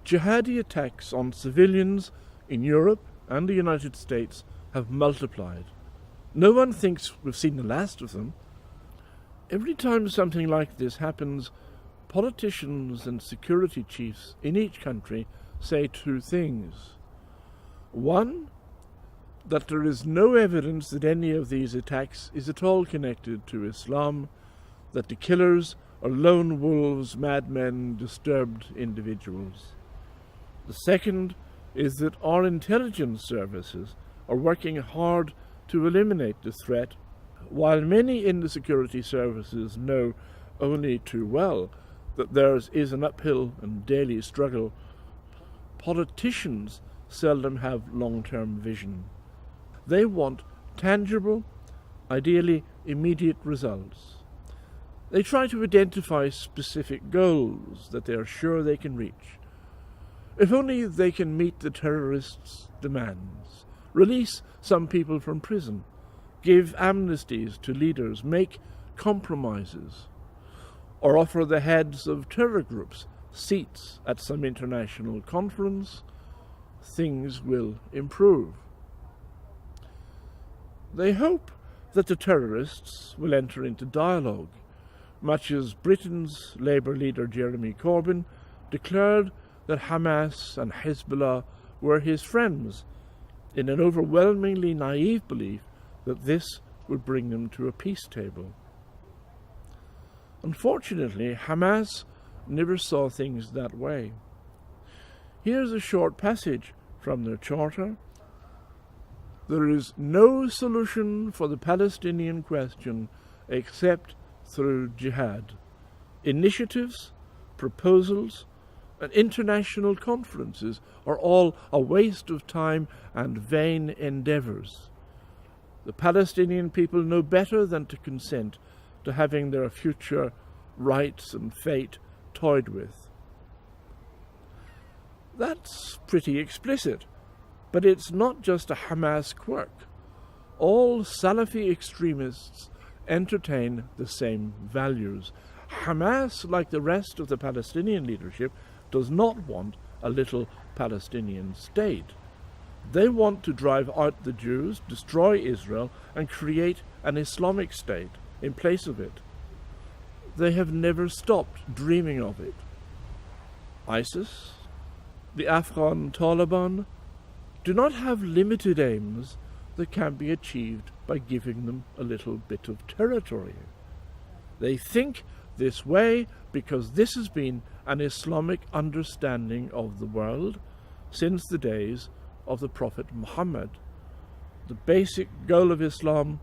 Jihadi attacks on civilians in Europe and the United States have multiplied. No one thinks we've seen the last of them. Every time something like this happens, politicians and security chiefs in each country say two things. One, that there is no evidence that any of these attacks is at all connected to Islam, that the killers are lone wolves, madmen, disturbed individuals. The second is that our intelligence services are working hard to eliminate the threat, while many in the security services know only too well that theirs is an uphill and daily struggle. Politicians seldom have long-term vision. They want tangible, ideally immediate results. They try to identify specific goals that they are sure they can reach. If only they can meet the terrorists' demands, release some people from prison, give amnesties to leaders, make compromises, or offer the heads of terror groups seats at some international conference, things will improve. They hope that the terrorists will enter into dialogue, much as Britain's Labour leader Jeremy Corbyn declared that Hamas and Hezbollah were his friends, in an overwhelmingly naive belief that this would bring them to a peace table. Unfortunately, Hamas never saw things that way. Here's a short passage from their charter. There is no solution for the Palestinian question except through jihad. Initiatives, proposals, and international conferences are all a waste of time and vain endeavours. The Palestinian people know better than to consent to having their future rights and fate toyed with. That's pretty explicit, but it's not just a Hamas quirk. All Salafi extremists entertain the same values. Hamas, like the rest of the Palestinian leadership, does not want a little Palestinian state. They want to drive out the Jews, destroy Israel, and create an Islamic state in place of it. They have never stopped dreaming of it. ISIS, the Afghan Taliban, do not have limited aims that can be achieved by giving them a little bit of territory. They think this way because this has been an Islamic understanding of the world since the days of the Prophet Muhammad. The basic goal of Islam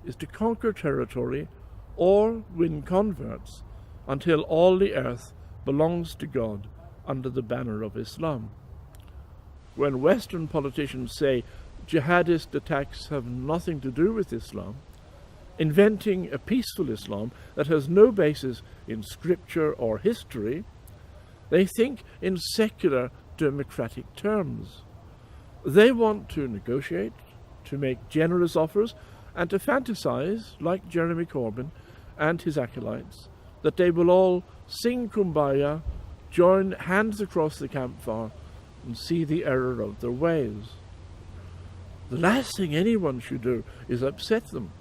is to conquer territory or win converts until all the earth belongs to God under the banner of Islam. When Western politicians say jihadist attacks have nothing to do with Islam, inventing a peaceful Islam that has no basis in scripture or history, they think in secular democratic terms. They want to negotiate, to make generous offers, and to fantasize, like Jeremy Corbyn and his acolytes, that they will all sing Kumbaya, join hands across the campfire, and see the error of their ways. The last thing anyone should do is upset them.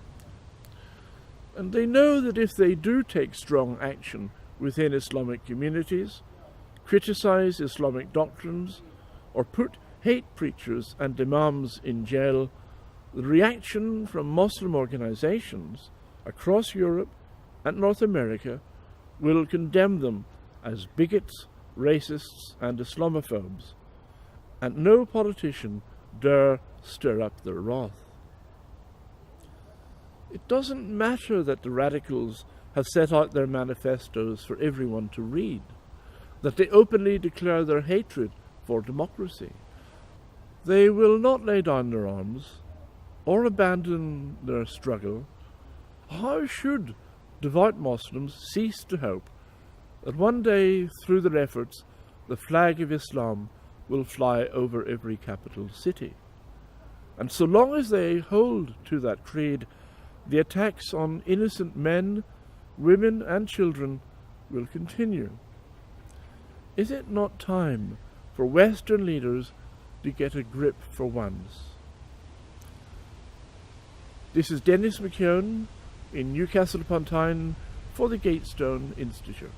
And they know that if they do take strong action within Islamic communities, criticize Islamic doctrines, or put hate preachers and imams in jail, the reaction from Muslim organizations across Europe and North America will condemn them as bigots, racists, and Islamophobes, and no politician dare stir up their wrath. It doesn't matter that the radicals have set out their manifestos for everyone to read, that they openly declare their hatred for democracy. They will not lay down their arms or abandon their struggle. How should devout Muslims cease to hope that one day, through their efforts, the flag of Islam will fly over every capital city? And so long as they hold to that creed, the attacks on innocent men, women, and children will continue. Is it not time for Western leaders to get a grip for once. This is Denis MacEoin in Newcastle upon Tyne for the Gatestone Institute.